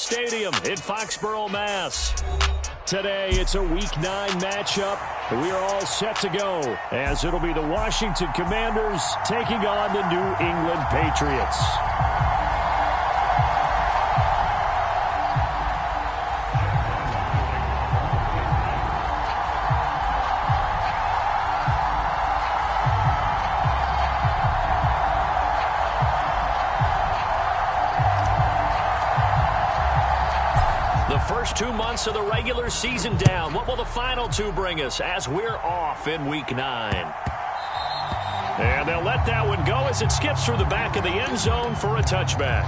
Stadium in Foxborough, Mass. Today, it's a Week 9 matchup. We are all set to go, as it'll be the Washington Commanders taking on the New England Patriots. First 2 months of the regular season down. What will the final two bring us as we're off in Week 9? And they'll let that one go as it skips through the back of the end zone for a touchback.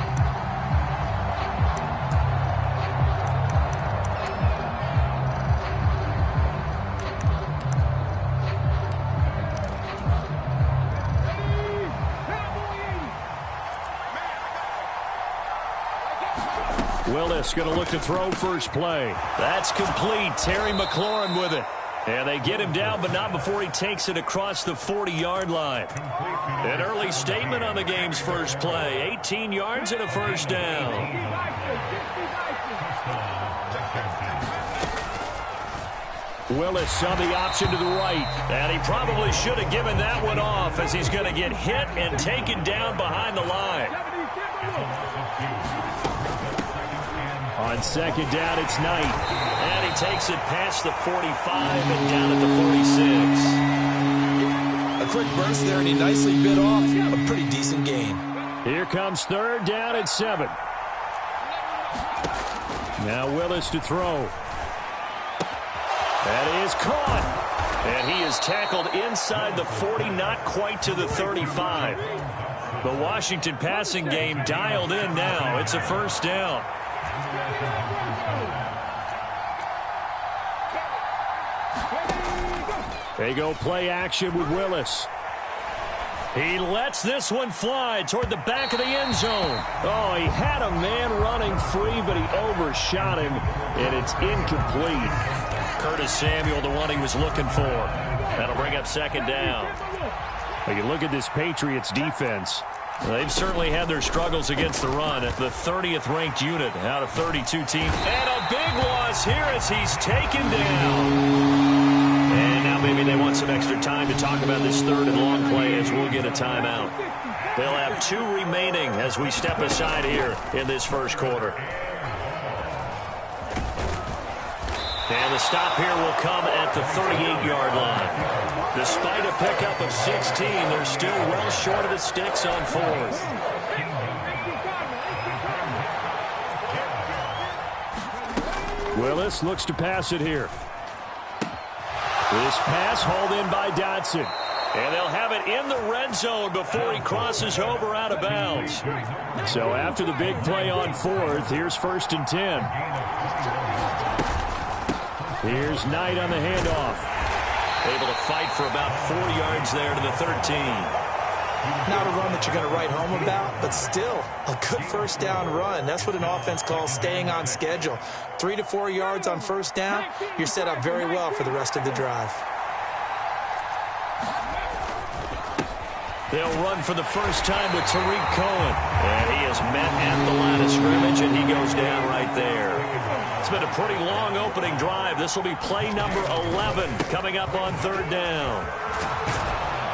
Willis going to look to throw first play. That's complete. Terry McLaurin with it. And they get him down, but not before he takes it across the 40-yard line. An early statement on the game's first play. 18 yards and a first down. Willis on the option to the right. And he probably should have given that one off as he's going to get hit and taken down behind the line. On second down, it's Knight. And he takes it past the 45 and down at the 46. A quick burst there, and he nicely bit off a pretty decent gain. Here comes third down at 7. Now Willis to throw. That is caught. And he is tackled inside the 40, not quite to the 35. The Washington passing game dialed in now. It's a first down. They go play action with Willis. He lets this one fly toward the back of the end zone. Oh, he had a man running free, but he overshot him, and it's incomplete. Curtis Samuel, the one he was looking for. That'll bring up second down. Now you look at this Patriots defense. They've certainly had their struggles against the run. The 30th ranked unit out of 32 teams. And a big loss here as he's taken down. And now maybe they want some extra time to talk about this third and long play as we'll get a timeout. They'll have 2 remaining as we step aside here in this first quarter. And the stop here will come at the 38-yard line. Despite a pickup of 16, they're still well short of the sticks on fourth. Willis looks to pass it here. This pass hauled in by Dotson. And they'll have it in the red zone before he crosses over out of bounds. So after the big play on fourth, here's first and 10. Here's Knight on the handoff. Able to fight for about 4 yards there to the 13. Not a run that you're going to write home about, but still a good first down run. That's what an offense calls staying on schedule. 3 to 4 yards on first down, you're set up very well for the rest of the drive. They'll run for the first time with Tariq Cohen. And he is met at the line of scrimmage, and he goes down right there. It's been a pretty long opening drive. This will be play number 11 coming up on third down.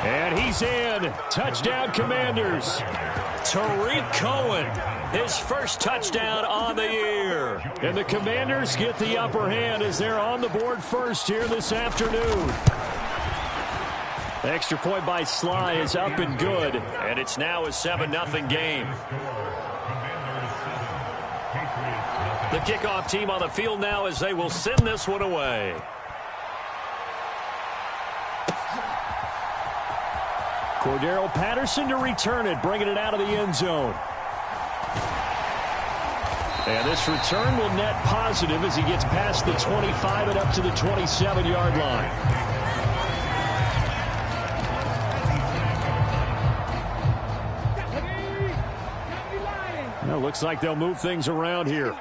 And he's in. Touchdown, Commanders. Tariq Cohen, his first touchdown on the year. And the Commanders get the upper hand as they're on the board first here this afternoon. Extra point by Sly is up and good, and it's now a 7-0 game. The kickoff team on the field now as they will send this one away. Cordero Patterson to return it, bringing it out of the end zone. And this return will net positive as he gets past the 25 and up to the 27-yard line. Well, looks like they'll move things around here.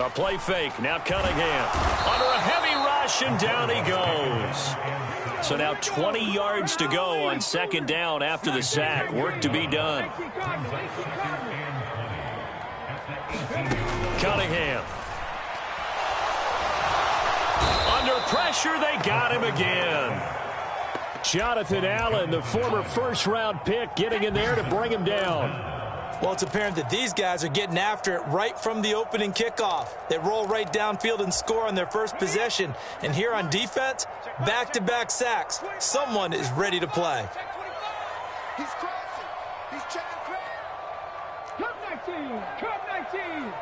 A play fake. Now Cunningham. Under a heavy rush. rush, and down he goes. So now 20 yards to go on second down after the sack. Work to be done. Cunningham. Under pressure, they got him again. Jonathan Allen, the former first-round pick, getting in there to bring him down. Well, it's apparent that these guys are getting after it right from the opening kickoff. They roll right downfield and score on their first possession. And here on defense, back-to-back sacks. Someone is ready to play. He's crossing. He's checking clear. Come 19. Come 19.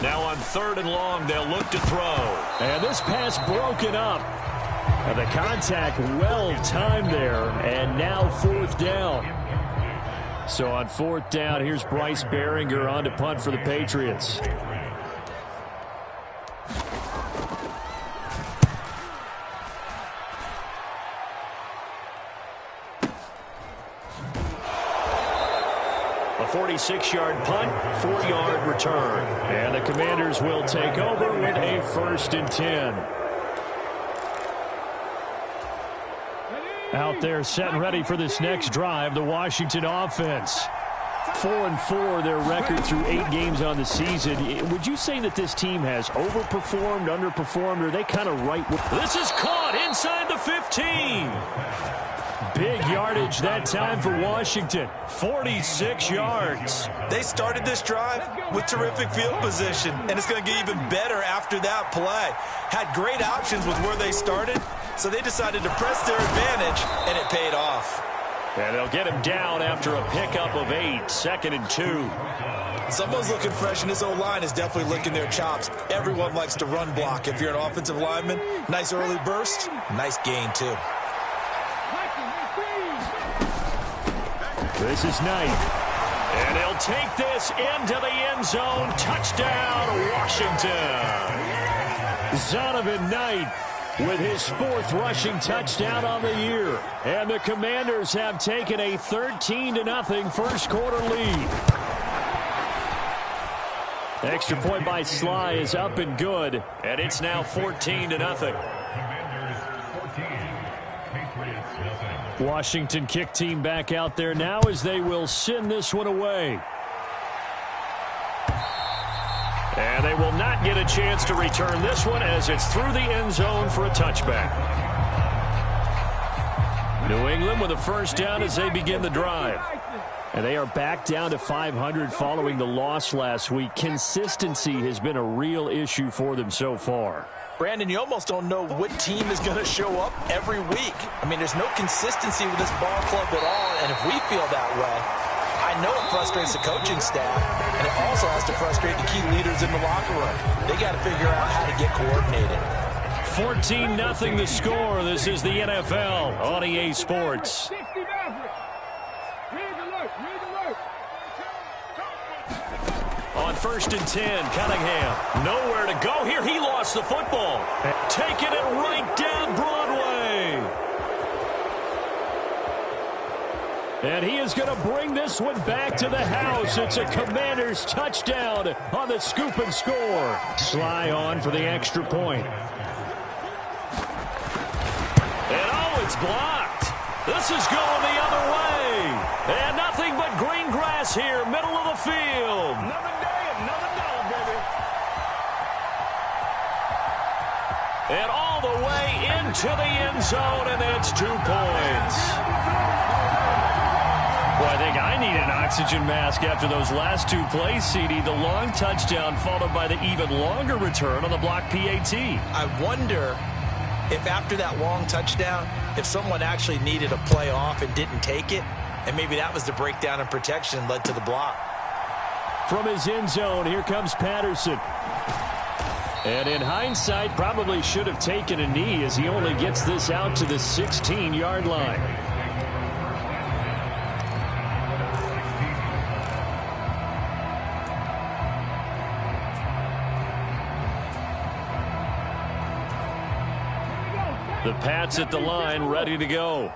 Now on 3rd and long, they'll look to throw. And this pass broken up. And the contact well-timed there, and now 4th down. So on 4th down, here's Bryce Behringer on to punt for the Patriots. A 46-yard punt, 4-yard return. And the Commanders will take over with a 1st and 10. Out there set and ready for this next drive, the Washington offense. 4-4 their record through 8 games on the season. Would you say that this team has overperformed, underperformed, or are they kind of right? This is caught inside the 15. Big yardage that time for Washington. 46 yards. They started this drive with terrific field position, and it's going to get even better after that play. Had great options with where they started, so they decided to press their advantage, and it paid off. And they'll get him down after a pickup of 8, 2nd and 2. Someone's looking fresh, and this O-line is definitely licking their chops. Everyone likes to run block. If you're an offensive lineman, nice early burst, nice gain, too. This is Knight. And he'll take this into the end zone. Touchdown, Washington. Zonovan Knight with his 4th rushing touchdown on the year. And the Commanders have taken a 13-0 first quarter lead. Extra point by Sly is up and good. And it's now 14-0. Washington kick team back out there now as they will send this one away. And they will not get a chance to return this one as it's through the end zone for a touchback. New England with a 1st down as they begin the drive. And they are back down to 500 following the loss last week. Consistency has been a real issue for them so far. Brandon, you almost don't know what team is going to show up every week. I mean, there's no consistency with this ball club at all, and if we feel that way, I know it frustrates the coaching staff, and it also has to frustrate the key leaders in the locker room. They got to figure out how to get coordinated. 14-0 the score. This is the NFL on EA Sports. On 1st and 10, Cunningham. Nowhere to go here. He lost the football. Taking it right down Broadway. And he is going to bring this one back to the house. It's a Commanders touchdown on the scoop and score. Sly on for the extra point. And oh, it's blocked. This is going the other way. And nothing but green grass here, middle of the field. And all the way into the end zone, and it's 2 points. Well, I think I need an oxygen mask after those last 2 plays, CD. The long touchdown followed by the even longer return on the block PAT. I wonder if after that long touchdown, if someone actually needed a play off and didn't take it, and maybe that was the breakdown in protection and led to the block. From his end zone, here comes Patterson. And in hindsight, probably should have taken a knee as he only gets this out to the 16-yard line. The Pats at the line, ready to go.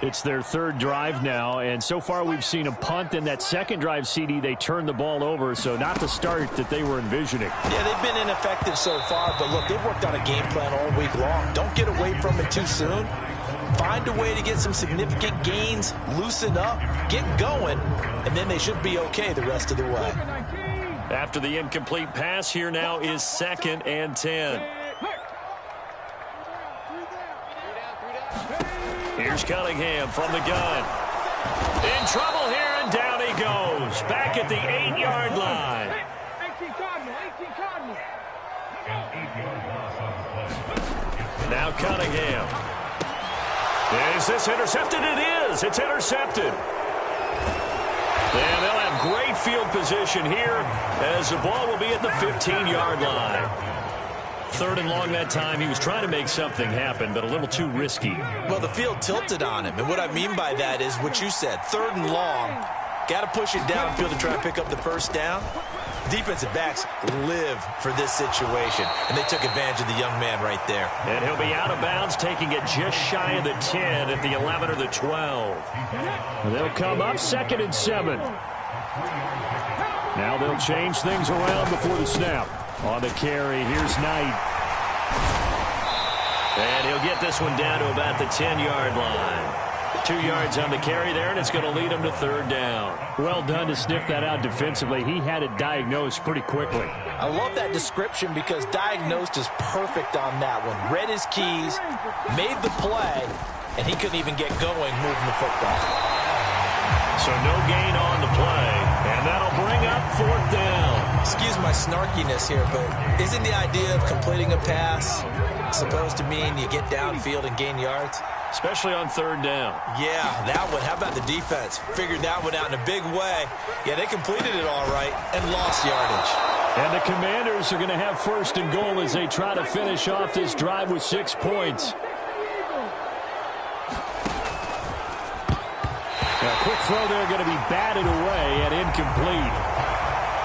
It's their third drive now, and so far we've seen a punt. In that second drive, CD, they turned the ball over, so not the start that they were envisioning. Yeah, they've been ineffective so far, but look, they've worked on a game plan all week long. Don't get away from it too soon. Find a way to get some significant gains, loosen up, get going, and then they should be okay the rest of the way. After the incomplete pass, here now is 2nd and 10. Here's Cunningham from the gun. In trouble here, and down he goes. Back at the 8-yard line. Now Cunningham. Is this intercepted? It is. It's intercepted. And they'll have great field position here as the ball will be at the 15-yard line. 3rd and long that time. He was trying to make something happen, but a little too risky. Well, the field tilted on him, and what I mean by that is what you said. 3rd and long, got to push it downfield to try and pick up the first down. Defensive backs live for this situation, and they took advantage of the young man right there. And he'll be out of bounds, taking it just shy of the 10 at the 11 or the 12. They'll come up 2nd and 7. Now they'll change things around before the snap. On the carry, here's Knight. And he'll get this one down to about the 10-yard line. 2 yards on the carry there, and it's going to lead him to 3rd down. Well done to sniff that out defensively. He had it diagnosed pretty quickly. I love that description because diagnosed is perfect on that one. Read his keys, made the play, and he couldn't even get going moving the football. So no gain on the play, and that'll bring up 4th down. Excuse my snarkiness here, but isn't the idea of completing a pass supposed to mean you get downfield and gain yards? Especially on 3rd down. Yeah, that one. How about the defense? Figured that one out in a big way. Yeah, they completed it all right and lost yardage. And the Commanders are going to have 1st and goal as they try to finish off this drive with 6 points. A quick throw there going to be batted away and incomplete.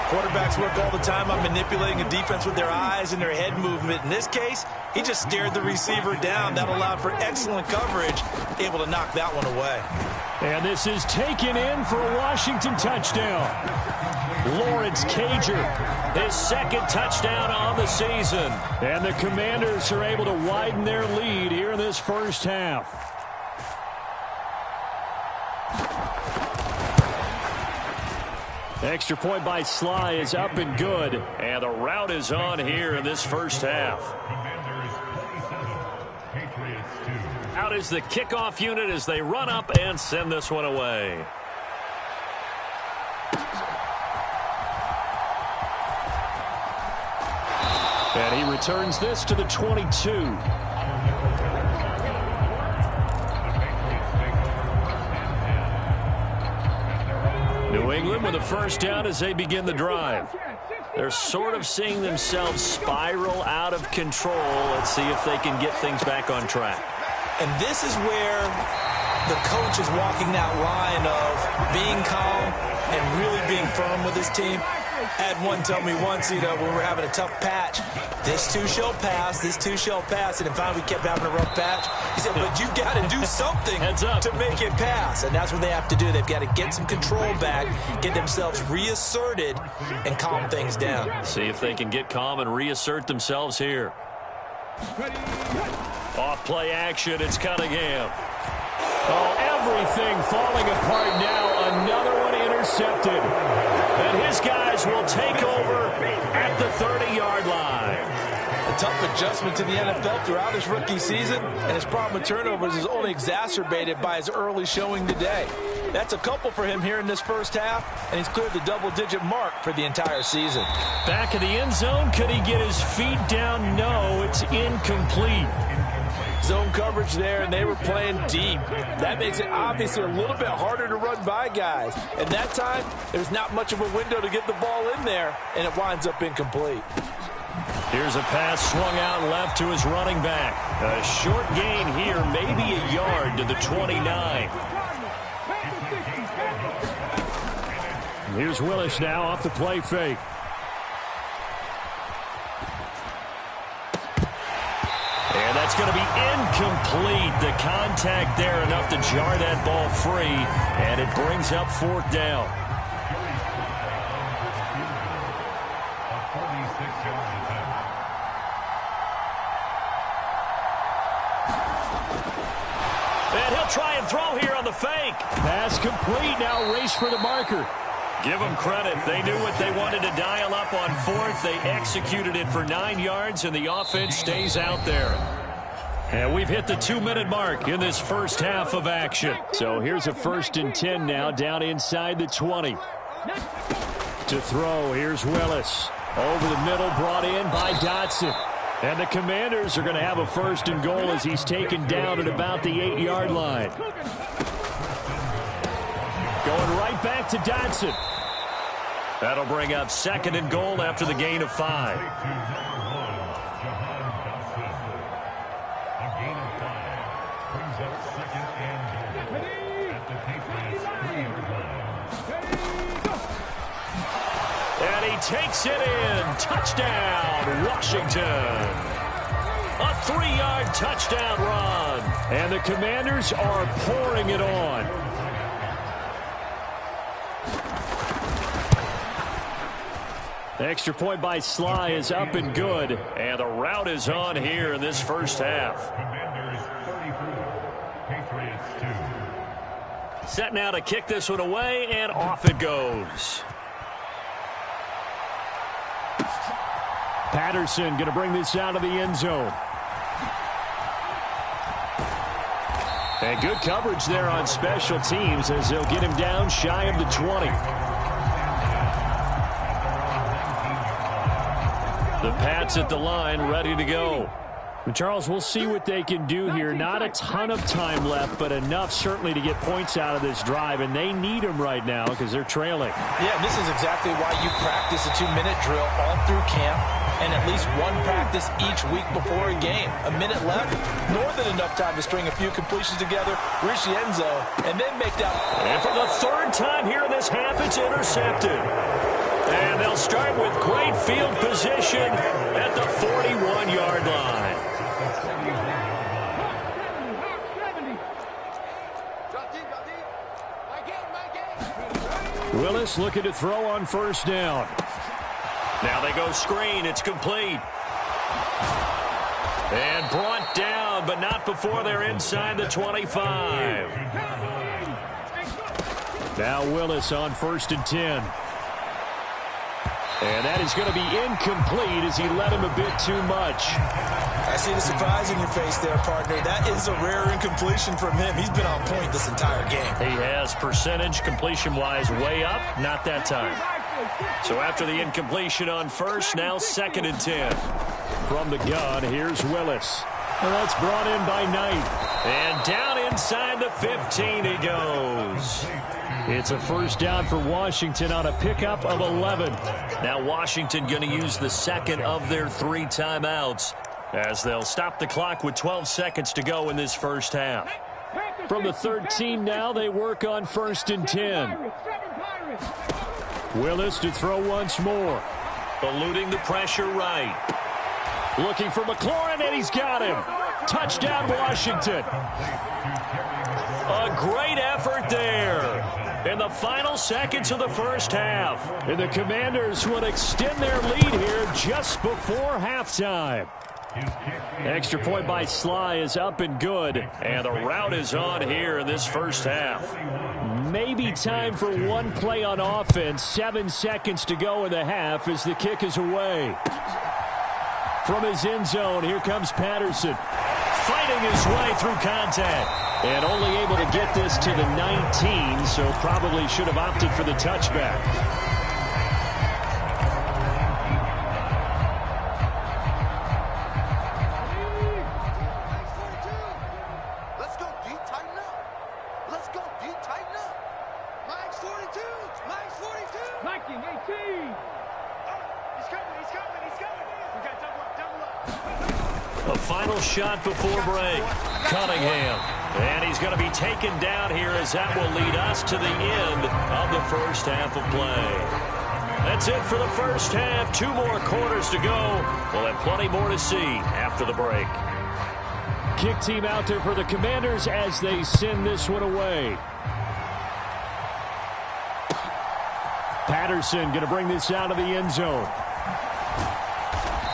Quarterbacks work all the time on manipulating a defense with their eyes and their head movement. In this case, he just stared the receiver down. That allowed for excellent coverage, able to knock that one away. And this is taken in for a Washington touchdown. Lawrence Cager, his 2nd touchdown on the season. And the Commanders are able to widen their lead here in this first half. Extra point by Sly is up and good. And the route is on here in this first half. Out is the kickoff unit as they run up and send this one away. And he returns this to the 22. New England with a 1st down as they begin the drive. They're sort of seeing themselves spiral out of control. Let's see if they can get things back on track. And this is where the coach is walking that line of being calm and really being firm with his team. Had one tell me once, when we're having a tough patch, this too shall pass, this too shall pass. And finally we kept having a rough patch. He said, but you got to do something to make it pass. And that's what they have to do. They've got to get some control back, get themselves reasserted, and calm things down. See if they can get calm and reassert themselves here. Off play action, it's Cunningham. Oh, everything falling apart now. Another one intercepted. And his guys will take over at the 30-yard line. A tough adjustment to the NFL throughout his rookie season, and his problem with turnovers is only exacerbated by his early showing today. That's a couple for him here in this first half, and he's cleared the double-digit mark for the entire season. Back in the end zone, could he get his feet down? No, it's incomplete. Zone coverage there, and they were playing deep. That makes it obviously a little bit harder to run by guys. And that time, there's not much of a window to get the ball in there, and it winds up incomplete. Here's a pass swung out left to his running back. A short gain here, maybe a yard to the 29. Here's Willis now off the play fake. And that That's going to be incomplete. The contact there enough to jar that ball free, and it brings up fourth down. And he'll try and throw here on the fake. Pass complete. Now race for the marker. Give them credit. They knew what they wanted to dial up on fourth. They executed it for 9 yards, and the offense stays out there. And we've hit the 2-minute mark in this first half of action. So here's a 1st and 10 now, down inside the 20. To throw, here's Willis. Over the middle, brought in by Dotson. And the Commanders are going to have a 1st and goal as he's taken down at about the 8-yard line. Going right back to Dotson. That'll bring up 2nd and goal after the gain of 5. And he takes it in. Touchdown, Washington. A 3-yard touchdown run. And the Commanders are pouring it on. Extra point by Sly is up and good. And the route is on here in this first half. Set now to kick this one away, and off it goes. Patterson going to bring this out of the end zone. And good coverage there on special teams as they'll get him down shy of the 20. The Pats at the line, ready to go. Charles, we'll see what they can do here. Not a ton of time left, but enough certainly to get points out of this drive, and they need them right now because they're trailing. Yeah, and this is exactly why you practice a 2-minute drill all through camp and at least one practice each week before a game. A minute left, more than enough time to string a few completions together, reach the end zone, and then make that. And for the 3rd time here in this half, it's intercepted. And they'll start with great field position at the 41-yard line. Willis looking to throw on 1st down. Now they go screen. It's complete. And brought down, but not before they're inside the 25. Now Willis on 1st and 10. And that is going to be incomplete as he led him a bit too much. I see the surprise in your face there, partner. That is a rare incompletion from him. He's been on point this entire game. He has percentage completion-wise way up, not that time. So after the incompletion on 1st, now 2nd and 10. From the gun, here's Willis. And that's brought in by Knight. And down inside the 15 he goes. It's a 1st down for Washington on a pickup of 11. Now Washington going to use the 2nd of their 3 timeouts as they'll stop the clock with 12 seconds to go in this first half. From the 13 now, they work on 1st and 10. Willis to throw once more. Eluding the pressure right. Looking for McLaurin, and he's got him. Touchdown, Washington. A great effort there in the final seconds of the first half. And the Commanders will extend their lead here just before halftime. Extra point by Sly is up and good. And the route is on here in this first half. Maybe time for one play on offense. 7 seconds to go in the half as the kick is away. From his end zone, here comes Patterson. Fighting his way through contact. And only able to get this to the 19, so probably should have opted for the touchback. Let's go, D. Tighten up. Let's go, D. Tighten up. Max 42. Max 42. Mikey, 18. Oh, he's coming. He's coming. He's coming. We got double up. Double up. A final shot before break. Cunningham. And he's going to be taken down here as that will lead us to the end of the first half of play. That's it for the first half. 2 more quarters to go. We'll have plenty more to see after the break. kick team out there for the Commanders as they send this one away. Patterson going to bring this out of the end zone.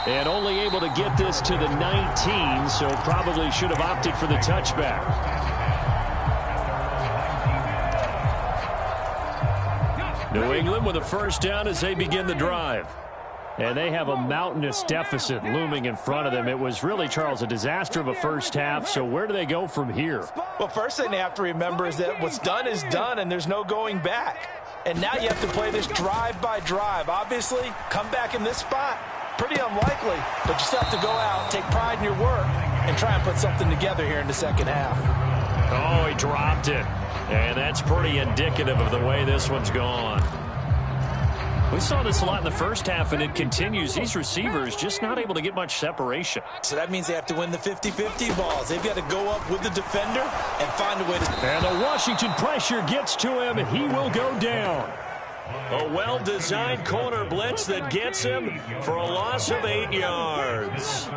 And only able to get this to the 19, so probably should have opted for the touchback. New England with a first down as they begin the drive. And they have a mountainous deficit looming in front of them. It was really, Charles, a disaster of a first half. So where do they go from here? Well, first thing they have to remember is that what's done is done, and there's no going back. And now you have to play this drive by drive. Obviously, come back in this spot. Pretty unlikely, but you still have to go out, take pride in your work, and try and put something together here in the second half. Oh, he dropped it. And that's pretty indicative of the way this one's gone. We saw this a lot in the first half, and it continues. These receivers just not able to get much separation. So that means they have to win the 50-50 balls. They've got to go up with the defender and find a way to... And the Washington pressure gets to him, and he will go down. A well-designed corner blitz that gets him for a loss of 8 yards.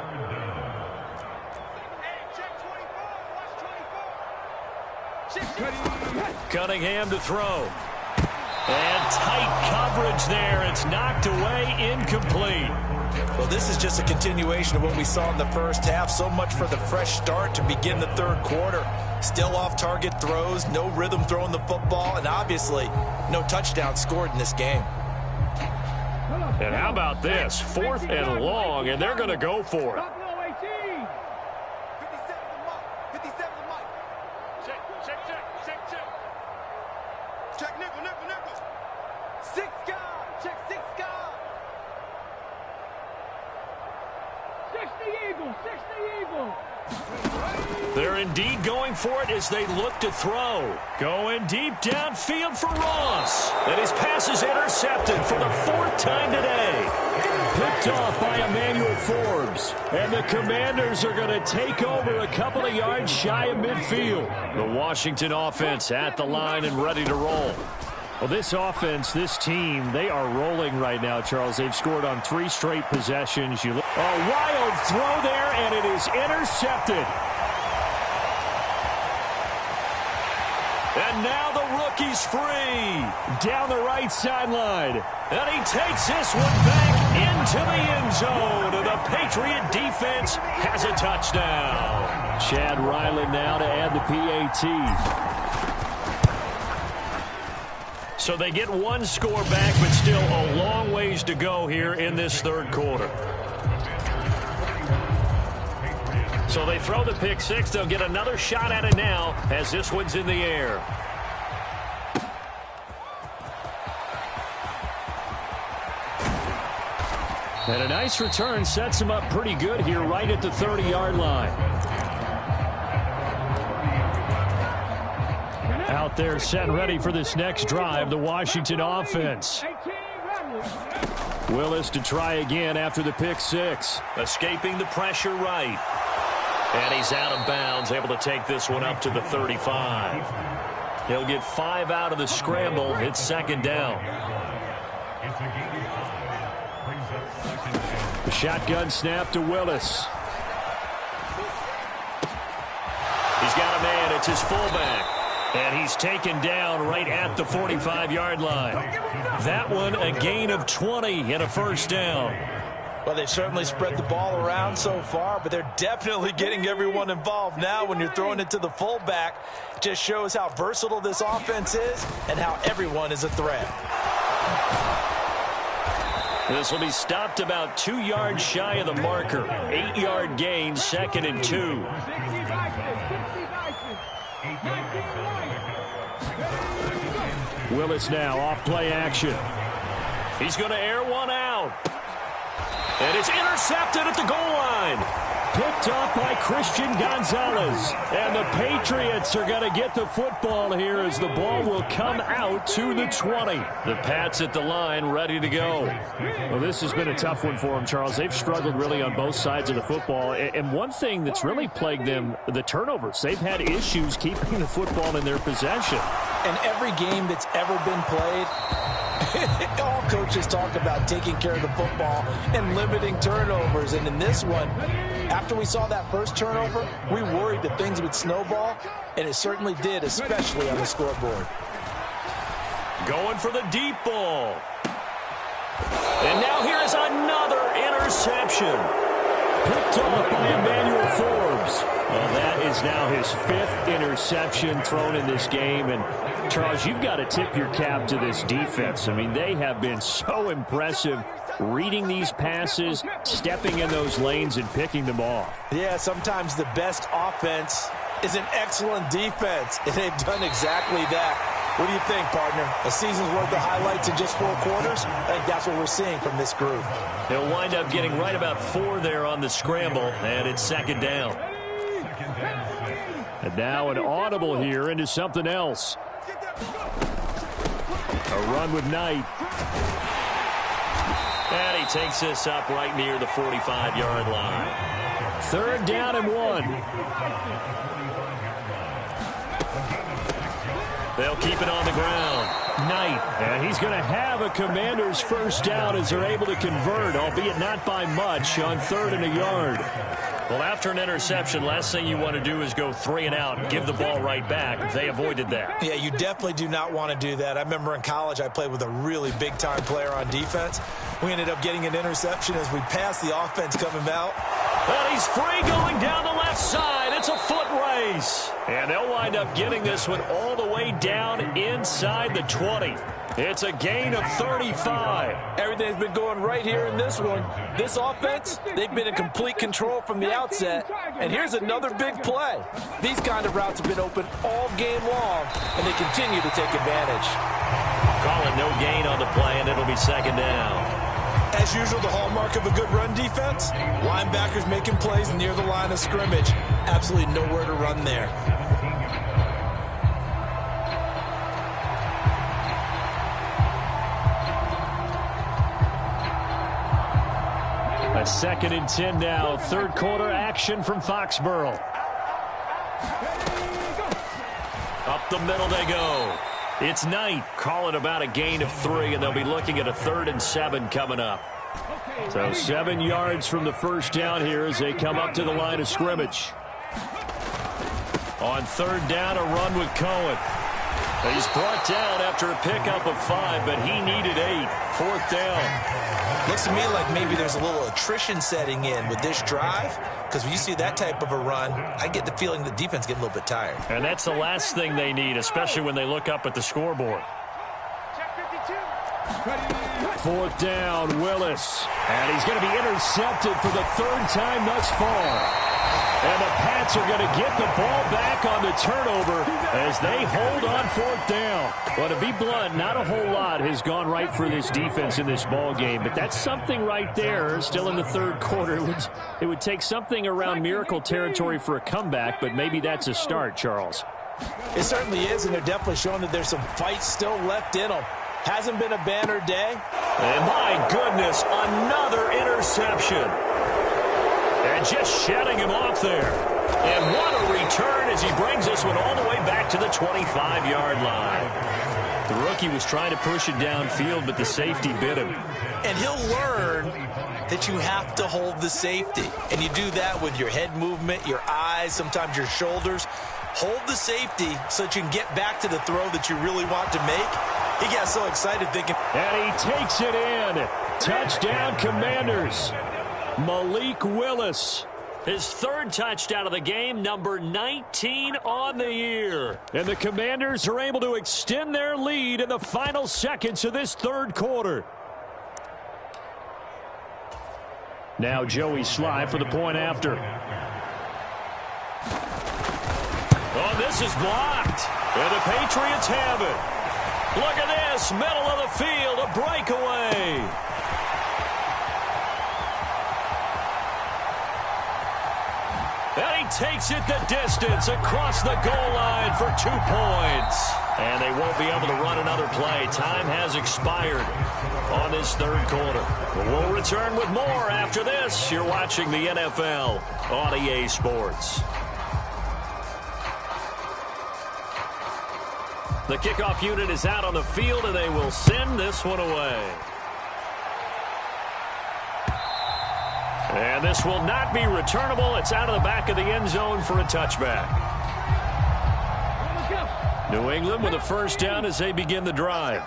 Cunningham to throw. And tight coverage there. It's knocked away, incomplete. Well, this is just a continuation of what we saw in the first half. So much for the fresh start to begin the third quarter. Still off-target throws, no rhythm throwing the football, and obviously no touchdown scored in this game. And how about this? 4th and long, and they're going to go for it. They're indeed going for it as they look to throw. Going deep downfield for Ross. And his pass is intercepted for the 4th time today. Picked off by Emmanuel Forbes. And the Commanders are going to take over a couple of yards shy of midfield. The Washington offense at the line and ready to roll. Well, this offense, this team, they are rolling right now, Charles. They've scored on 3 straight possessions. A wild throw there, and it is intercepted. And now the rookie's free. Down the right sideline. And he takes this one back into the end zone. And the Patriot defense has a touchdown. Chad Ryland now to add the PAT. So they get 1 score back, but still a long ways to go here in this third quarter. So they throw the pick 6. They'll get another shot at it now as this one's in the air. And a nice return sets him up pretty good here right at the 30-yard line. Out there set ready for this next drive, the Washington offense. Willis to try again after the pick 6. Escaping the pressure right. And he's out of bounds, able to take this one up to the 35. He'll get 5 out of the scramble. It's 2nd down. The shotgun snap to Willis. He's got a man. It's his fullback. And he's taken down right at the 45-yard line. That one a gain of 20 and a first down. Well, they certainly spread the ball around so far, but they're definitely getting everyone involved now when you're throwing it to the fullback. It just shows how versatile this offense is and how everyone is a threat. This will be stopped about 2 yards shy of the marker. 8-yard gain, 2nd and 2. Willis now off play action. He's going to air one out. And it's intercepted at the goal line. Picked off by Christian Gonzalez. And the Patriots are going to get the football here as the ball will come out to the 20. The Pats at the line ready to go. Well, this has been a tough one for them, Charles. They've struggled really on both sides of the football. And one thing that's really plagued them, the turnovers. They've had issues keeping the football in their possession. And every game that's ever been played All coaches talk about taking care of the football and limiting turnovers. And in this one, after we saw that first turnover, we worried that things would snowball, and it certainly did, especially on the scoreboard. Going for the deep ball. And now here is another interception. Picked off by Emmanuel Forbes. Well, that is now his 5th interception thrown in this game. And, Charles, you've got to tip your cap to this defense. I mean, they have been so impressive reading these passes, stepping in those lanes, and picking them off. Yeah, sometimes the best offense is an excellent defense, and they've done exactly that. What do you think, partner? A season's worth of highlights in just 4 quarters? I think that's what we're seeing from this group. They'll wind up getting right about 4 there on the scramble, and it's 2nd down. And now an audible here into something else. A run with Knight. And he takes this up right near the 45-yard line. 3rd down and 1. They'll keep it on the ground. Knight, and he's going to have a Commander's 1st down as they're able to convert, albeit not by much, on 3rd and a yard. Well, after an interception, last thing you want to do is go 3 and out and give the ball right back. They avoided that. Yeah, you definitely do not want to do that. I remember in college I played with a really big-time player on defense. We ended up getting an interception as we passed the offense coming out. And he's free going down the left side. It's a foot race. And they'll wind up getting this one all the way down inside the 20. It's a gain of 35. Everything's been going right here in this one. This offense, they've been in complete control from the outset. And here's another big play. These kind of routes have been open all game long, and they continue to take advantage. Call it no gain on the play, and it'll be 2nd down. As usual, the hallmark of a good run defense, linebackers making plays near the line of scrimmage. Absolutely nowhere to run there. A 2nd and 10 now. 3rd quarter action from Foxborough. Up the middle they go. It's Knight. Call it about a gain of 3, and they'll be looking at a 3rd and 7 coming up. So 7 yards from the 1st down here as they come up to the line of scrimmage. On 3rd down, a run with Cohen. He's brought down after a pickup of 5, but he needed 8. 4th down. Looks to me like maybe there's a little attrition setting in with this drive, because when you see that type of a run, I get the feeling the defense getting a little bit tired. And that's the last thing they need, especially when they look up at the scoreboard. 4th down, Willis. And he's going to be intercepted for the 3rd time thus far. And the Pats are going to get the ball back on the turnover as they hold on 4th down. Well, to be blunt, not a whole lot has gone right for this defense in this ball game, but that's something right there. Still in the 3rd quarter. It would take something around miracle territory for a comeback, but maybe that's a start, Charles. It certainly is, and they're definitely showing that there's some fight still left in them. Hasn't been a banner day. And my goodness, another interception. And just shutting him off there. And what a return as he brings this one all the way back to the 25-yard line. The rookie was trying to push it downfield, but the safety bit him. And he'll learn that you have to hold the safety. And you do that with your head movement, your eyes, sometimes your shoulders. Hold the safety so that you can get back to the throw that you really want to make. He got so excited thinking. And he takes it in. Touchdown, Commanders. Malik Willis. His 3rd touchdown of the game, number 19 on the year. And the Commanders are able to extend their lead in the final seconds of this 3rd quarter. Now Joey Sly for the point after. Oh, this is blocked. And the Patriots have it. Look at this, middle of the field, a breakaway. And he takes it the distance across the goal line for 2 points. And they won't be able to run another play. Time has expired on this 3rd quarter. We'll return with more after this. You're watching the NFL on EA Sports. The kickoff unit is out on the field, and they will send this one away. And this will not be returnable. It's out of the back of the end zone for a touchback. New England with a first down as they begin the drive.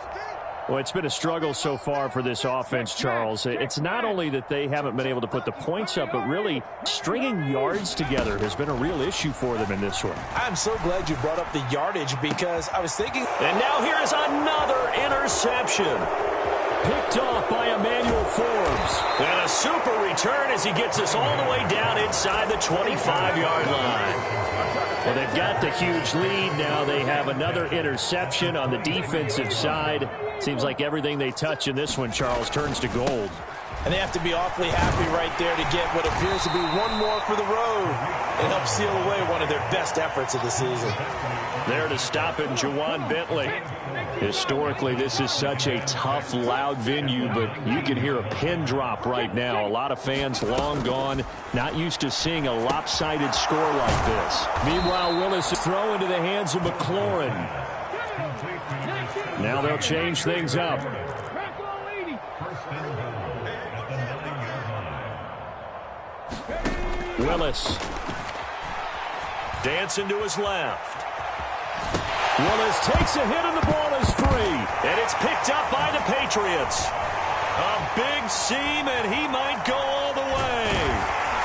Well, it's been a struggle so far for this offense, Charles. It's not only that they haven't been able to put the points up, but really stringing yards together has been a real issue for them in this one. I'm so glad you brought up the yardage because I was thinking. And now here is another interception. Picked off by Emmanuel Forbes. And a super return as he gets us all the way down inside the 25-yard line. Well, they've got the huge lead. Now they have another interception on the defensive side. Seems like everything they touch in this one, Charles, turns to gold. And they have to be awfully happy right there to get what appears to be one more for the road. It helps seal away one of their best efforts of the season. There to stop it, Juwan Bentley. Historically, this is such a tough, loud venue, but you can hear a pin drop right now. A lot of fans long gone, not used to seeing a lopsided score like this. Meanwhile, Willis is throw into the hands of McLaurin. Now they'll change things up. Willis. Dancing to his left. Willis takes a hit and the ball is free. And it's picked up by the Patriots. A big seam and he might go all the way.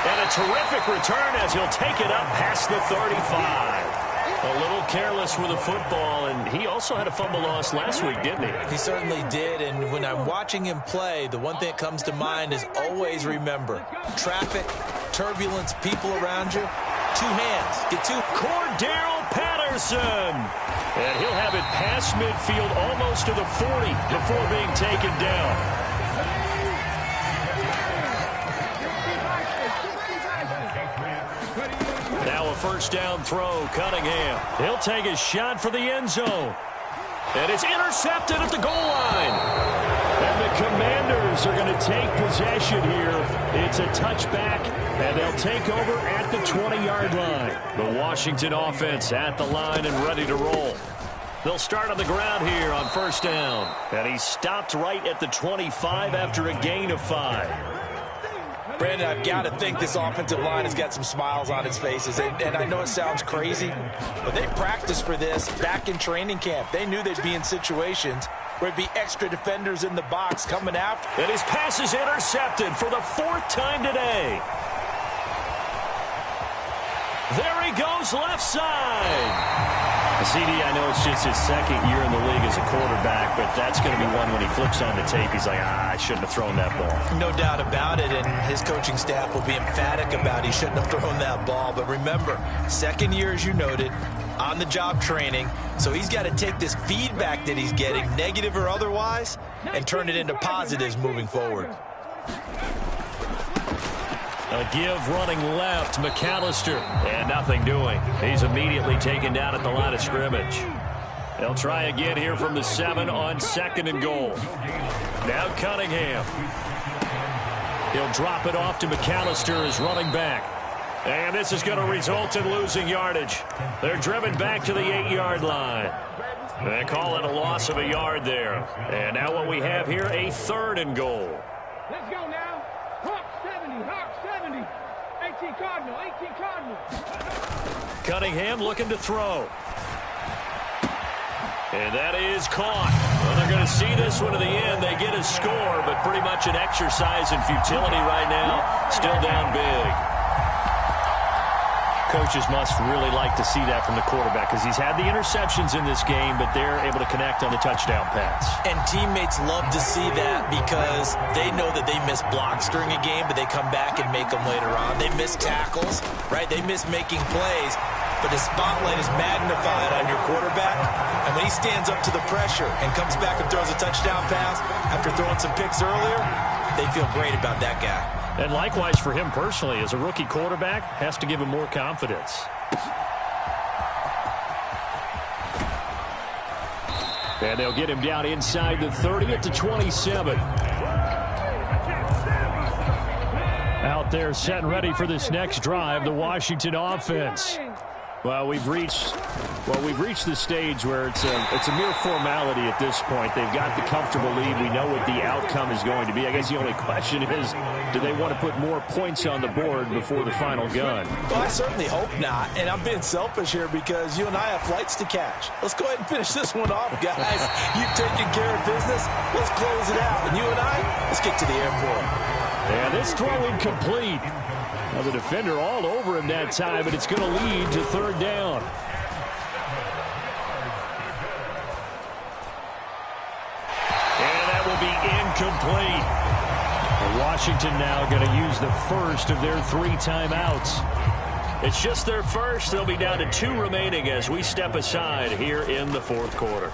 And a terrific return as he'll take it up past the 35. A little careless with the football, and he also had a fumble loss last week, didn't he? He certainly did, and when I'm watching him play, the one thing that comes to mind is always remember, traffic, turbulence, people around you, two hands, get two. Cordero Patterson, and he'll have it past midfield almost to the 40 before being taken down. Now a first down throw, Cunningham. He'll take a shot for the end zone. And it's intercepted at the goal line. And the Commanders are going to take possession here. It's a touchback, and they'll take over at the 20-yard line. The Washington offense at the line and ready to roll. They'll start on the ground here on first down. And he stopped right at the 25 after a gain of 5. Brandon, I've got to think this offensive line has got some smiles on its faces. And I know it sounds crazy, but they practiced for this back in training camp. They knew they'd be in situations where it'd be extra defenders in the box coming after. And his pass is intercepted for the 4th time today. There he goes left side. CD, I know it's just his second year in the league as a quarterback, but that's going to be one when he flips on the tape. He's like, I shouldn't have thrown that ball. No doubt about it, and his coaching staff will be emphatic about he shouldn't have thrown that ball. But remember, second year, as you noted, on-the-job training, so he's got to take this feedback that he's getting, negative or otherwise, and turn it into positives moving forward. A give running left, McAllister, and nothing doing. He's immediately taken down at the line of scrimmage. They'll try again here from the 7 on 2nd and goal. Now Cunningham. He'll drop it off to McAllister as running back. And this is going to result in losing yardage. They're driven back to the 8-yard line. They call it a loss of a yard there. And now what we have here, a 3rd and goal. Let's go now. Hawk 70, Hawk 70. 18 Cardinal, 18 Cardinal. Cunningham looking to throw. And that is caught. Well, they're going to see this one to the end. They get a score, but pretty much an exercise in futility right now. Still down big. Coaches must really like to see that from the quarterback because he's had the interceptions in this game, but they're able to connect on the touchdown pass. And teammates love to see that because they know that they miss blocks during a game, but they come back and make them later on. They miss tackles, right? They miss making plays, but the spotlight is magnified on your quarterback. And when he stands up to the pressure and comes back and throws a touchdown pass after throwing some picks earlier, they feel great about that guy. And likewise for him personally, as a rookie quarterback, has to give him more confidence. And they'll get him down inside the 30 at the 27. Out there set and ready for this next drive, the Washington offense. Well, we've reached Well, we've reached the stage where it's a mere formality at this point. They've got the comfortable lead. We know what the outcome is going to be. I guess the only question is, do they want to put more points on the board before the final gun? Well, I certainly hope not. And I'm being selfish here because you and I have flights to catch. Let's go ahead and finish this one off, guys. You've taken care of business. Let's close it out. And you and I, let's get to the airport. And this throw incomplete. Now the defender all over him that time, but it's going to lead to third down. Will be incomplete. Washington now going to use the first of their 3 timeouts. It's just their first. They'll be down to 2 remaining as we step aside here in the fourth quarter.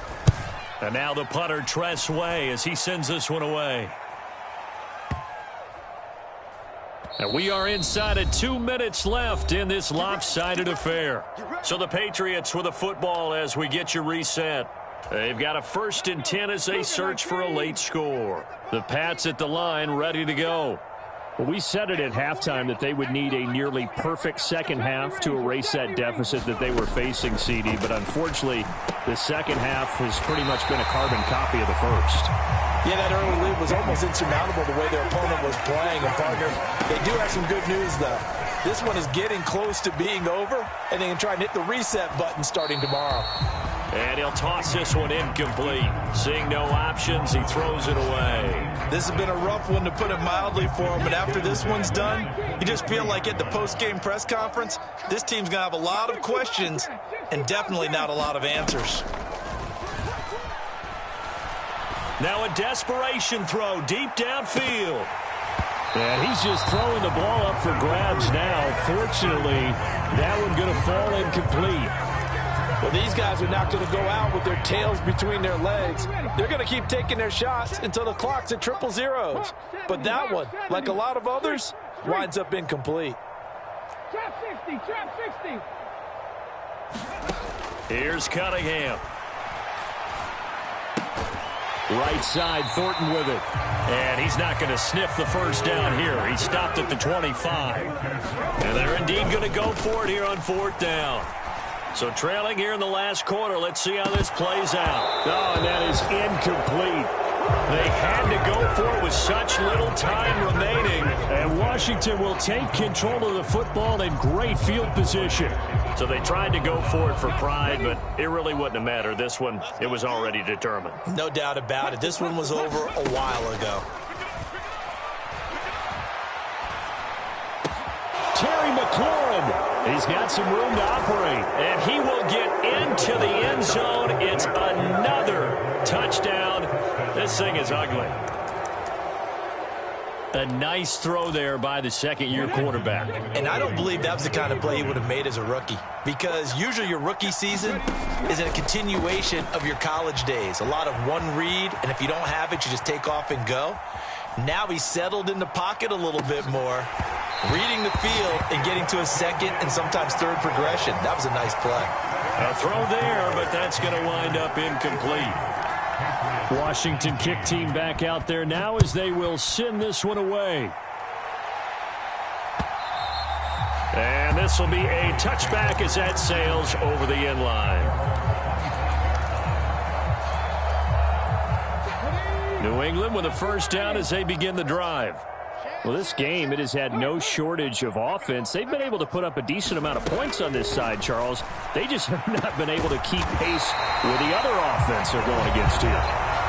And now the punter, Tress Way, as he sends this one away. And we are inside of 2 minutes left in this lopsided affair. So the Patriots with a football as we get you reset. They've got a 1st and 10 as they search for a late score. The Pats at the line ready to go. Well, we said it at halftime that they would need a nearly perfect second half to erase that deficit that they were facing, CD. But unfortunately, the second half has pretty much been a carbon copy of the first. Yeah, that early lead was almost insurmountable the way their opponent was playing. And, partner, they do have some good news, though. This one is getting close to being over, and they can try and hit the reset button starting tomorrow. And he'll toss this one incomplete. Seeing no options, he throws it away. This has been a rough one, to put it mildly, for him. But after this one's done, you just feel like at the post-game press conference, this team's going to have a lot of questions and definitely not a lot of answers. Now a desperation throw deep downfield. And he's just throwing the ball up for grabs now. Fortunately, that one going to fall incomplete. Well, these guys are not going to go out with their tails between their legs. They're going to keep taking their shots until the clock's at 000. But that one, like a lot of others, winds up incomplete. Trap 60, trap 60. Here's Cunningham. Right side, Thornton with it. And he's not going to sniff the first down here. He stopped at the 25. And they're indeed going to go for it here on 4th down. So trailing here in the last quarter. Let's see how this plays out. Oh, and that is incomplete. They had to go for it with such little time remaining. And Washington will take control of the football in great field position. So they tried to go for it for pride, but it really wouldn't have mattered. This one, it was already determined. No doubt about it. This one was over a while ago. Terry McLaurin. He's got some room to operate. And he will get into the end zone. It's another touchdown. This thing is ugly. A nice throw there by the second-year quarterback. And I don't believe that was the kind of play he would have made as a rookie, because usually your rookie season is a continuation of your college days. A lot of one read, and if you don't have it, you just take off and go. Now he's settled in the pocket a little bit more, reading the field and getting to a second and sometimes third progression. That was a nice play. A throw there, but that's going to wind up incomplete. Washington kick team back out there now as they will send this one away. And this will be a touchback as that sails over the end line. New England with a first down as they begin the drive. Well, this game, it has had no shortage of offense. They've been able to put up a decent amount of points on this side, Charles. They just have not been able to keep pace with the other offense they're going against here.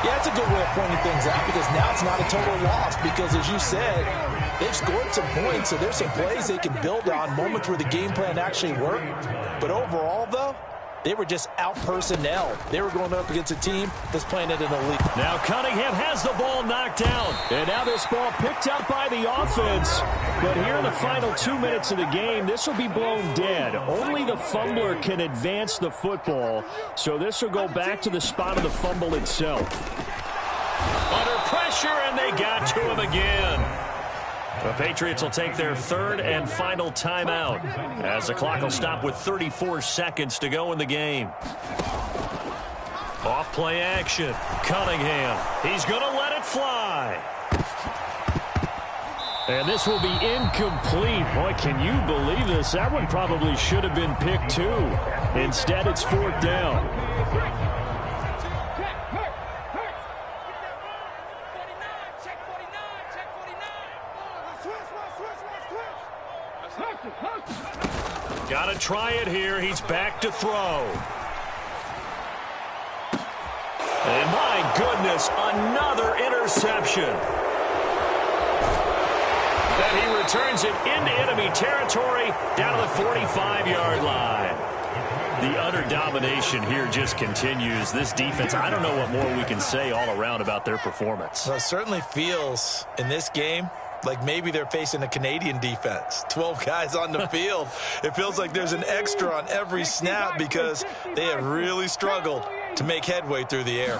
Yeah, it's a good way of pointing things out, because now it's not a total loss, because as you said, they've scored some points, so there's some plays they can build on, moments where the game plan actually worked. But overall, though, they were just out-personnel. They were going up against a team that's playing at an elite. Now Cunningham has the ball knocked down. And now this ball picked up by the offense. But here in the final 2 minutes of the game, this will be blown dead. Only the fumbler can advance the football. So this will go back to the spot of the fumble itself. Under pressure, and they got to him again. The Patriots will take their third and final timeout as the clock will stop with 34 seconds to go in the game. Off play action. Cunningham. He's going to let it fly. And this will be incomplete. Boy, can you believe this? That one probably should have been picked too. Instead, it's fourth down. Got to try it here. He's back to throw. And my goodness, another interception. And he returns it into enemy territory down to the 45-yard line. The utter domination here just continues. This defense, I don't know what more we can say all around about their performance. Well, it certainly feels in this game like maybe they're facing a Canadian defense. 12 guys on the field. It feels like there's an extra on every snap because they have really struggled to make headway through the air.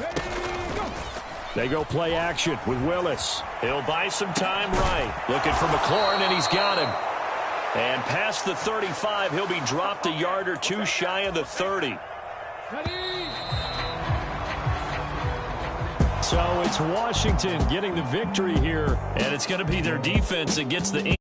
They go play action with Willis. He'll buy some time right. Looking for McLaurin, and he's got him. And past the 35, he'll be dropped a yard or two shy of the 30. So it's Washington getting the victory here, and it's going to be their defense that gets the